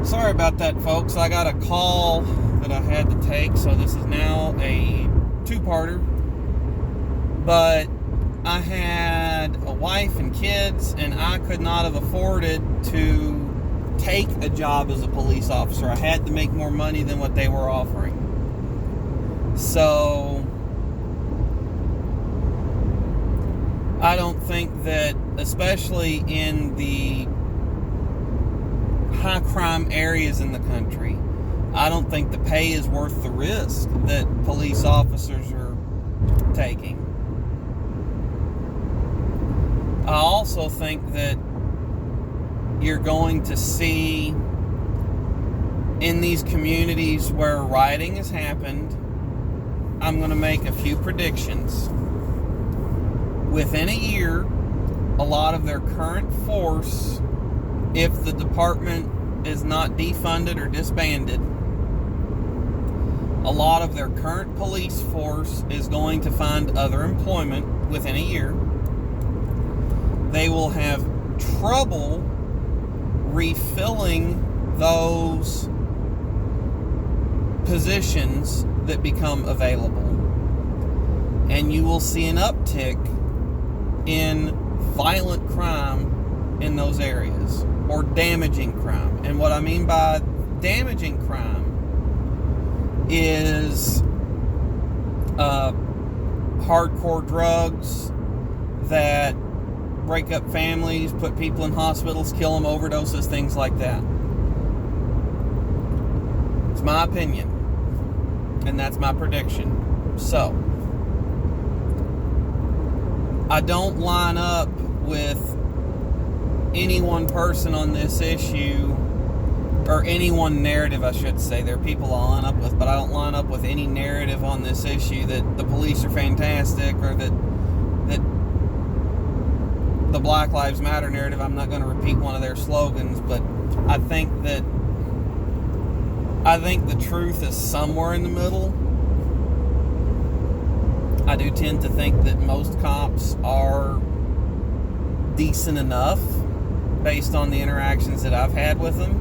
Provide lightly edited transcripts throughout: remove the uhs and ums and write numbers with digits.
Sorry about that, folks. I got a call that I had to take, so this is now a two-parter. But I had a wife and kids, and I could not have afforded to take a job as a police officer. I had to make more money than what they were offering. So I don't think that, especially in the high crime areas in the country, I don't think the pay is worth the risk that police officers are taking. I also think that you're going to see in these communities where rioting has happened, I'm going to make a few predictions. Within a year, a lot of their current force, if the department is not defunded or disbanded, a lot of their current police force is going to find other employment within a year. They will have trouble refilling those positions that become available. And you will see an uptick in violent crime in those areas, or damaging crime. And what I mean by damaging crime is hardcore drugs that break up families, put people in hospitals, kill them, overdoses, things like that. It's my opinion, and that's my prediction. So I don't line up with any one person on this issue, or any one narrative, I should say. There are people I line up with, but I don't line up with any narrative on this issue that the police are fantastic, or that the Black Lives Matter narrative. I'm not going to repeat one of their slogans, but I think the truth is somewhere in the middle. I do tend to think that most cops are decent enough based on the interactions that I've had with them.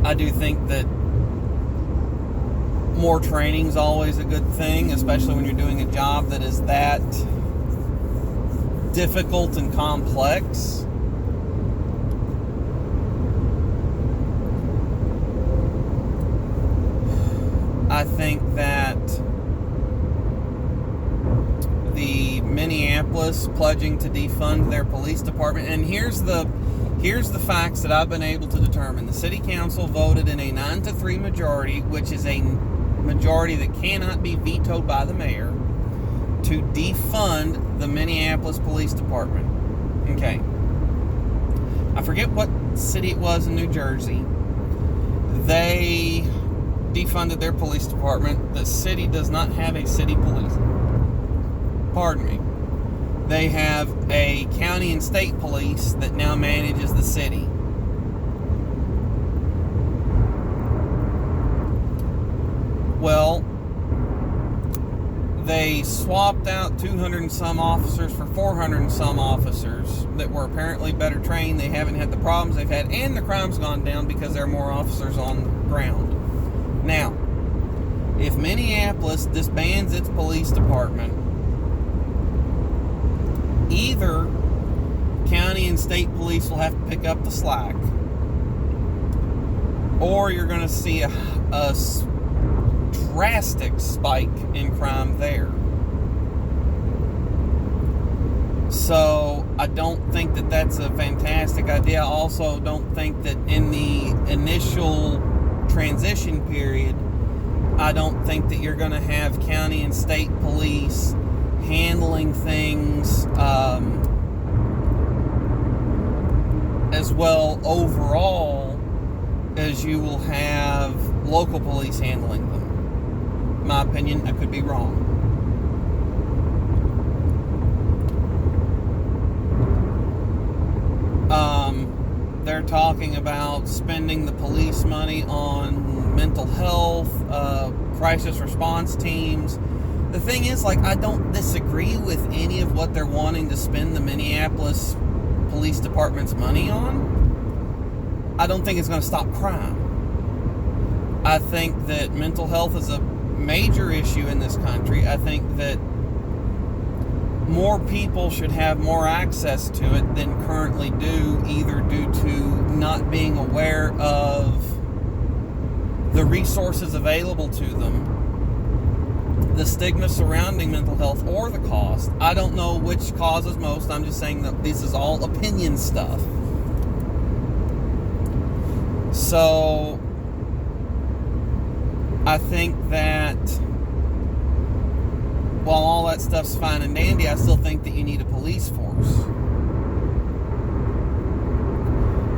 I do think that more training is always a good thing, especially when you're doing a job that is that difficult and complex. I think that the Minneapolis pledging to defund their police department, and here's the facts that I've been able to determine. The city council voted in a 9-3 majority, which is a majority that cannot be vetoed by the mayor, to defund the Minneapolis Police Department. Okay. I forget what city it was in New Jersey. They defunded their police department. The city does not have a city police. Pardon me. They have a county and state police that now manages the city. Well, they swapped out 200 and some officers for 400 and some officers that were apparently better trained. They haven't had the problems they've had, and the crime's gone down because there are more officers on the ground. Now, if Minneapolis disbands its police department, either county and state police will have to pick up the slack, or you're going to see a drastic spike in crime there. So I don't think that that's a fantastic idea. I also don't think that in the initial transition period, I don't think that you're going to have county and state police handling things as well overall as you will have local police handling them. In my opinion, I could be wrong. They're talking about spending the police money on mental health, crisis response teams. The thing is, I don't disagree with any of what they're wanting to spend the Minneapolis Police Department's money on. I don't think it's going to stop crime. I think that mental health is a major issue in this country. I think that more people should have more access to it than currently do, either due to not being aware of the resources available to them, the stigma surrounding mental health, or the cost. I don't know which causes most. I'm just saying that this is all opinion stuff. So I think that while all that stuff's fine and dandy, I still think that you need a police force.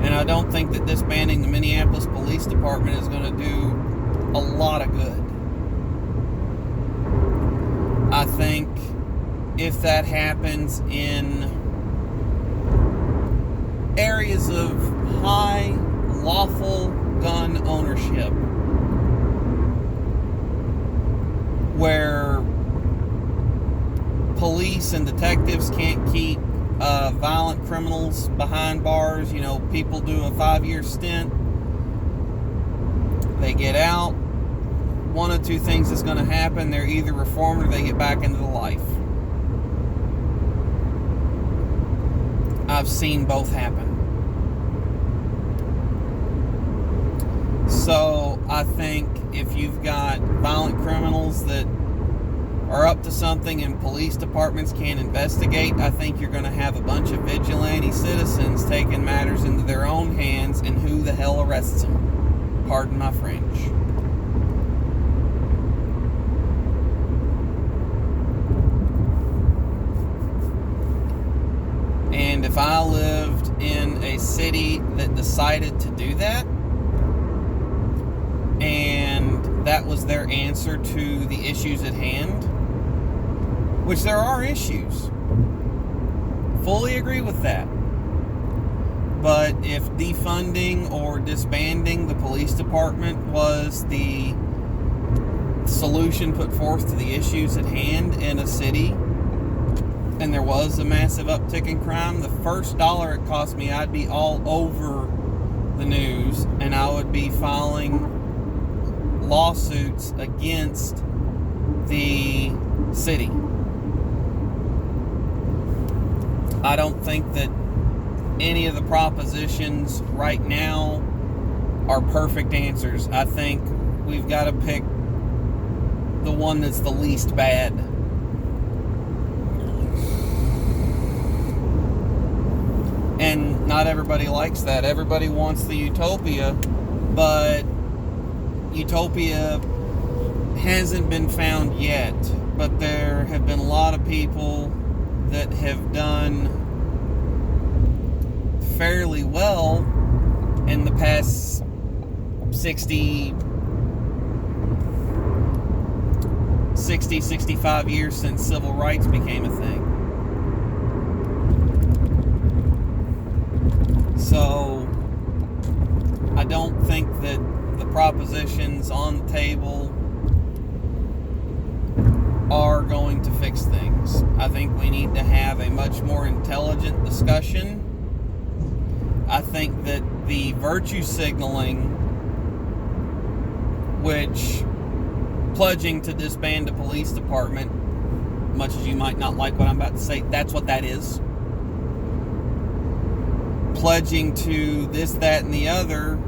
And I don't think that disbanding the Minneapolis Police Department is going to do a lot of good. I think if that happens in areas of high lawful gun ownership, where police and detectives can't keep violent criminals behind bars. You know, people do a 5-year stint, they get out, one of two things is going to happen: they're either reformed or they get back into the life. I've seen both happen. So I think if you've got violent criminals that are up to something and police departments can't investigate, I think you're going to have a bunch of vigilante citizens taking matters into their own hands, and who the hell arrests them? Pardon my French. And if I lived in a city that decided to do that, and that was their answer to the issues at hand, which there are issues, fully agree with that. But if defunding or disbanding the police department was the solution put forth to the issues at hand in a city, and there was a massive uptick in crime, the first dollar it cost me, I'd be all over the news, and I would be filing lawsuits against the city. I don't think that any of the propositions right now are perfect answers. I think we've got to pick the one that's the least bad. And not everybody likes that. Everybody wants the utopia, but utopia hasn't been found yet. But there have been a lot of people that have done fairly well in the past 65 years since civil rights became a thing. So I don't think that the propositions on the table are going to fix things. I think we need to have a much more intelligent discussion. I think that the virtue signaling, which pledging to disband a police department, much as you might not like what I'm about to say, that's what that is. Pledging to this, that, and the other,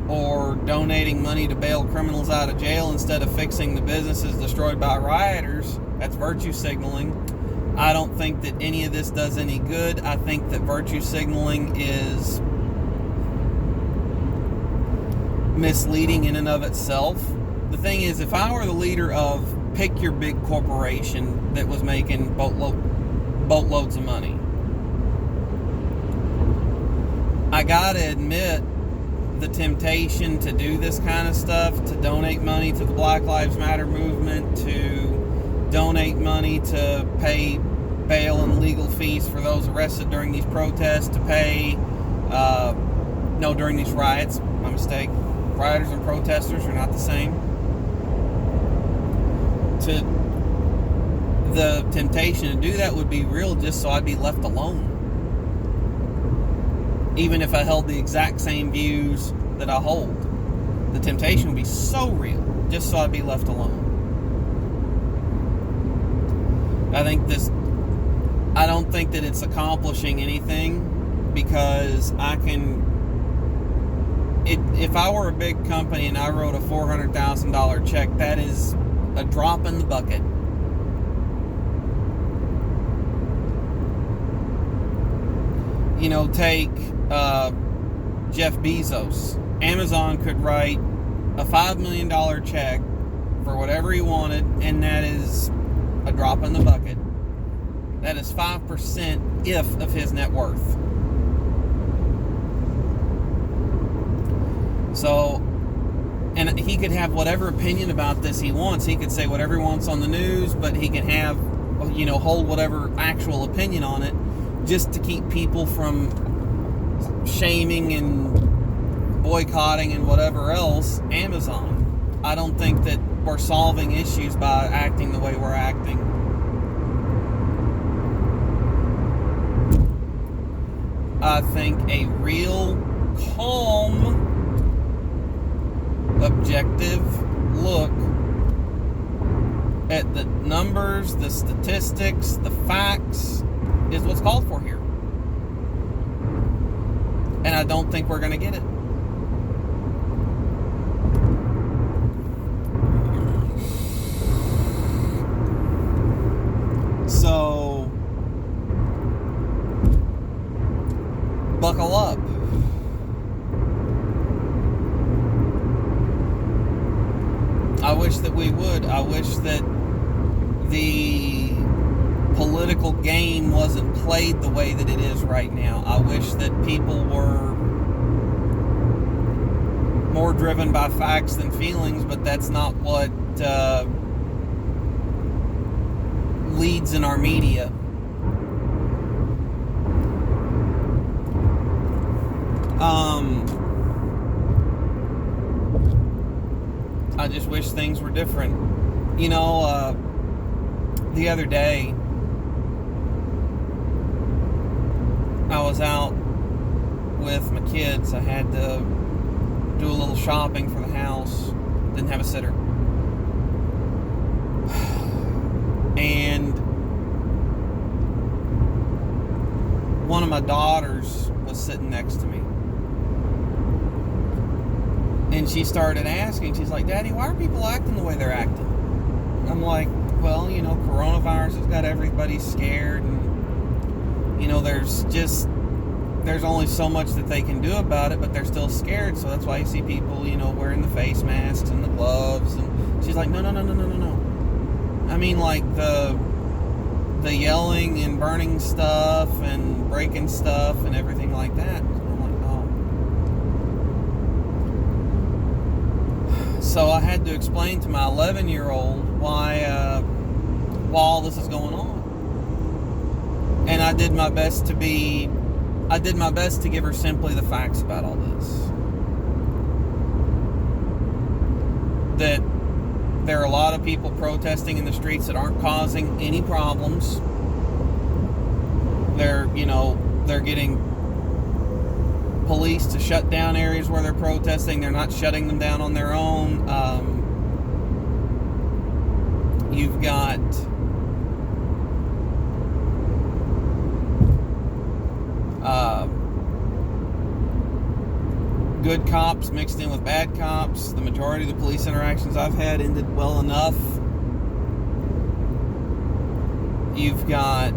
or donating money to bail criminals out of jail instead of fixing the businesses destroyed by rioters, that's virtue signaling. I don't think that any of this does any good. I think that virtue signaling is misleading in and of itself. The thing is, if I were the leader of, pick your big corporation that was making boatloads of money, I gotta admit, the temptation to do this kind of stuff, to donate money to the Black Lives Matter movement, to donate money to pay bail and legal fees for those arrested during these protests, to pay, during these riots, my mistake. Rioters and protesters are not the same. The temptation to do that would be real, just so I'd be left alone. even if I held the exact same views that I hold. The temptation would be so real, just so I'd be left alone. I don't think that it's accomplishing anything, because if I were a big company and I wrote a $400,000 check, that is a drop in the bucket. You know, take Jeff Bezos. Amazon could write a $5 million check for whatever he wanted, and that is a drop in the bucket. That is 5% if of his net worth. So, and he could have whatever opinion about this he wants. He could say whatever he wants on the news, but he can have, hold whatever actual opinion on it, just to keep people from shaming and boycotting and whatever else Amazon. I don't think that we're solving issues by acting the way we're acting. I think a real calm, objective look at the numbers, the statistics, the facts is what's called for here. And I don't think we're going to get it. So, buckle up. I wish that we would. I wish that the political game wasn't played the way that it is right now. I wish that people were more driven by facts than feelings, but that's not what leads in our media. I just wish things were different. The other day, I was out with my kids. I had to do a little shopping for the house. Didn't have a sitter. And one of my daughters was sitting next to me. And she started asking, she's like, Daddy, why are people acting the way they're acting? I'm like, well, coronavirus has got everybody scared, and there's only so much that they can do about it, but they're still scared. So that's why you see people, wearing the face masks and the gloves. And she's like, no. I mean, like the yelling and burning stuff and breaking stuff and everything like that. I'm like, no. So I had to explain to my 11-year-old why all this is going on. And I did my best to give her simply the facts about all this. That there are a lot of people protesting in the streets that aren't causing any problems. They're getting police to shut down areas where they're protesting. They're not shutting them down on their own. You've got good cops mixed in with bad cops. The majority of the police interactions I've had ended well enough. You've got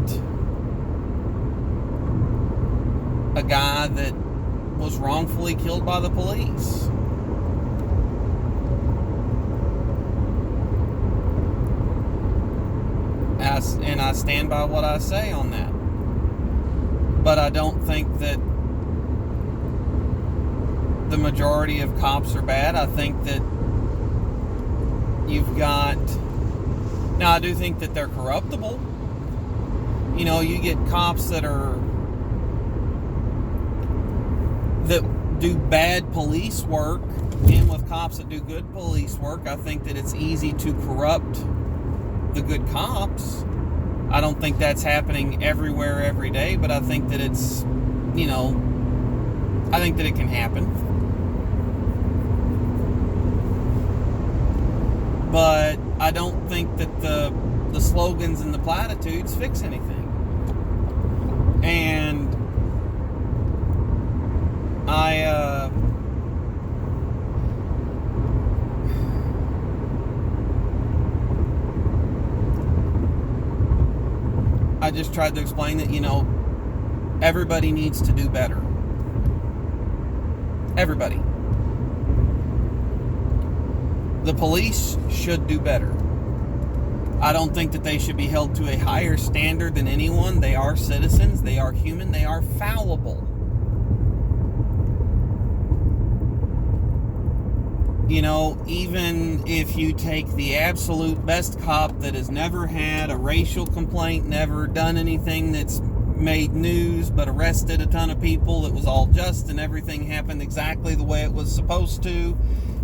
a guy that was wrongfully killed by the police. And I stand by what I say on that. But I don't think that the majority of cops are bad. I think that you've got... Now, I do think that they're corruptible. You get cops that do bad police work, and with cops that do good police work, I think that it's easy to corrupt the good cops. I don't think that's happening everywhere every day, but I think that it's, I think that it can happen. But I don't think that the slogans and the platitudes fix anything. And I just tried to explain that, everybody needs to do better. Everybody. The police should do better. I don't think that they should be held to a higher standard than anyone. They are citizens. They are human. They are fallible. Even if you take the absolute best cop that has never had a racial complaint, never done anything that's made news, but arrested a ton of people, it was all just and everything happened exactly the way it was supposed to,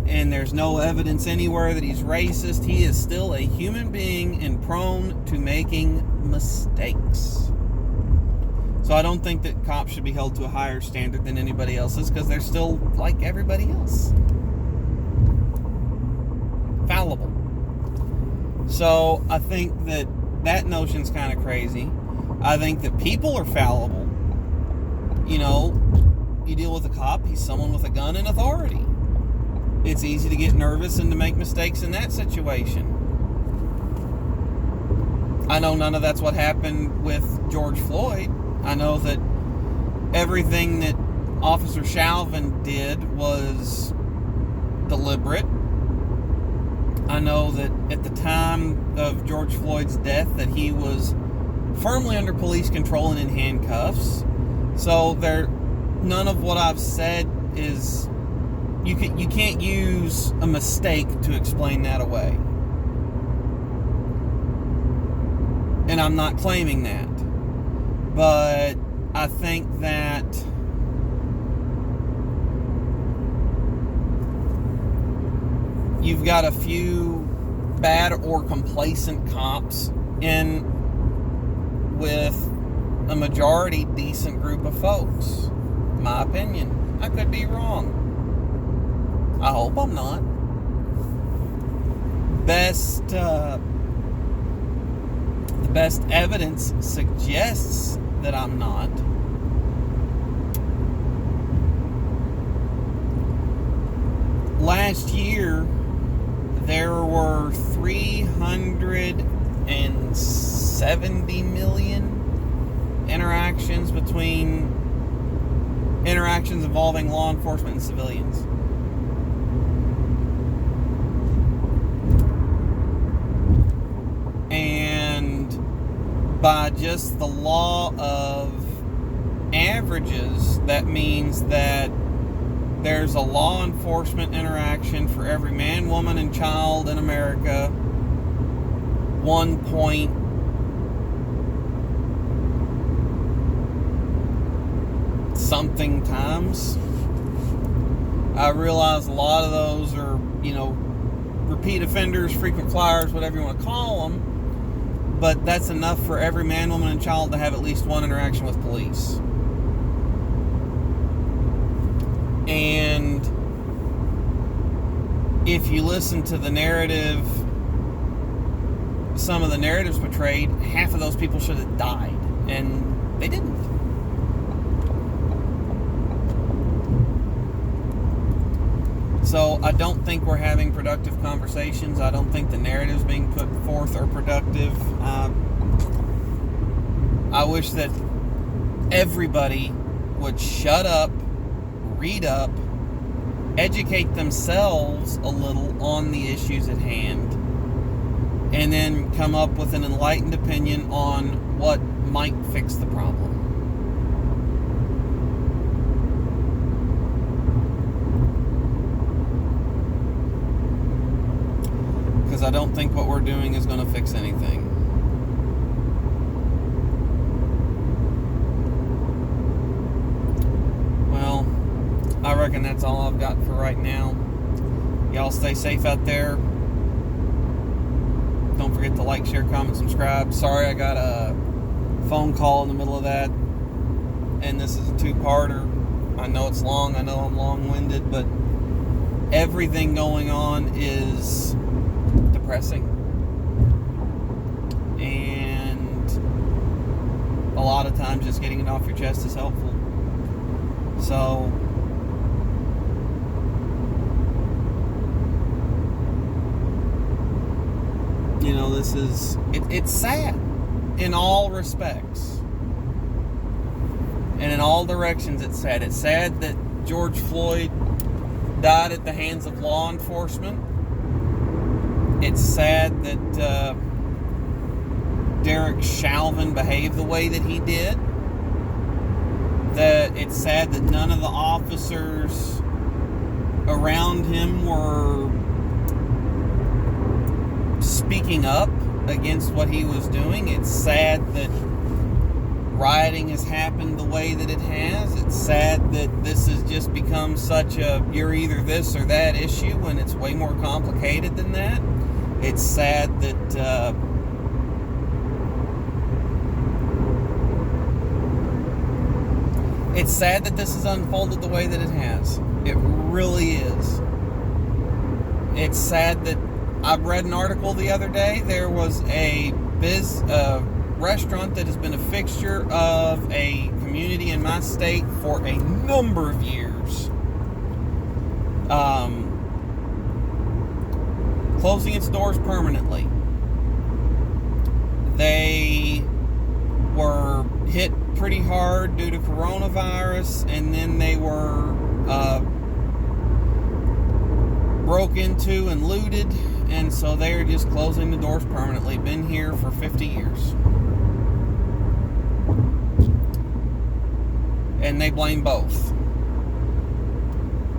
and there's no evidence anywhere that he's racist, he is still a human being and prone to making mistakes. So I don't think that cops should be held to a higher standard than anybody else's, because they're still like everybody else. Fallible. So I think that notion's kind of crazy. I think that people are fallible. You deal with a cop, he's someone with a gun and authority. It's easy to get nervous and to make mistakes in that situation. I know none of that's what happened with George Floyd. I know that everything that Officer Chauvin did was deliberate. I know that at the time of George Floyd's death that he was firmly under police control and in handcuffs. So none of what I've said is, you can't use a mistake to explain that away. And I'm not claiming that. But I think that you've got a few bad or complacent cops in with a majority decent group of folks. My opinion. I could be wrong. I hope I'm not. The best evidence suggests that I'm not. Last year, there were 370 million interactions involving law enforcement and civilians. And by just the law of averages, that means that there's a law enforcement interaction for every man, woman, and child in America. 1 point something times. I realize a lot of those are, repeat offenders, frequent flyers, whatever you want to call them. But that's enough for every man, woman, and child to have at least one interaction with police. And if you listen to the narrative, some of the narratives portrayed, half of those people should have died. And they didn't. So I don't think we're having productive conversations. I don't think the narratives being put forth are productive. I wish that everybody would shut up, read up, educate themselves a little on the issues at hand, and then come up with an enlightened opinion on what might fix the problem. Because I don't think what we're doing is going to fix anything. Well, I reckon that's all I've got for right now. Y'all stay safe out there. Don't forget to like, share, comment, subscribe. Sorry I got a phone call in the middle of that, and this is a two-parter. I know it's long. I know I'm long-winded, but everything going on is depressing. And a lot of times just getting it off your chest is helpful. So, you know, this is, it's sad in all respects. And in all directions, it's sad. It's sad that George Floyd died at the hands of law enforcement. It's sad that Derek Chauvin behaved the way that he did. That it's sad that none of the officers around him were speaking up against what he was doing. It's sad that rioting has happened the way that it has. It's sad that this has just become such a you're either this or that issue when it's way more complicated than that. It's sad that this has unfolded the way that it has. It really is. It's sad that I read an article the other day. There was a restaurant that has been a fixture of a community in my state for a number of years, closing its doors permanently. They were hit pretty hard due to coronavirus, and then they were broke into and looted, and so they're just closing the doors permanently. Been here for 50 years. And they blame both.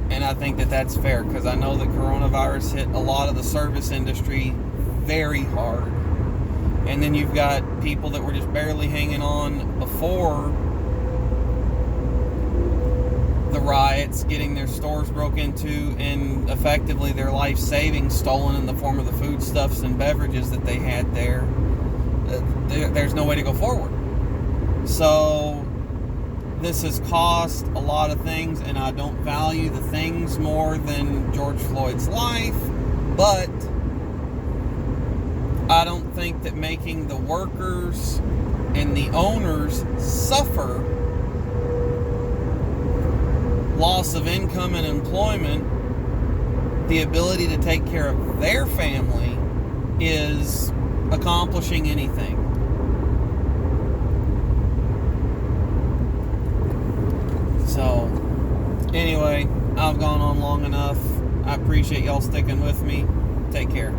And I think that that's fair, because I know that coronavirus hit a lot of the service industry very hard. And then you've got people that were just barely hanging on before the riots, getting their stores broke into, and effectively their life savings stolen in the form of the foodstuffs and beverages that they had there. There's no way to go forward. So this has cost a lot of things, and I don't value the things more than George Floyd's life, but I don't think that making the workers and the owners suffer loss of income and employment, the ability to take care of their family, is accomplishing anything. So, anyway, I've gone on long enough. I appreciate y'all sticking with me. Take care.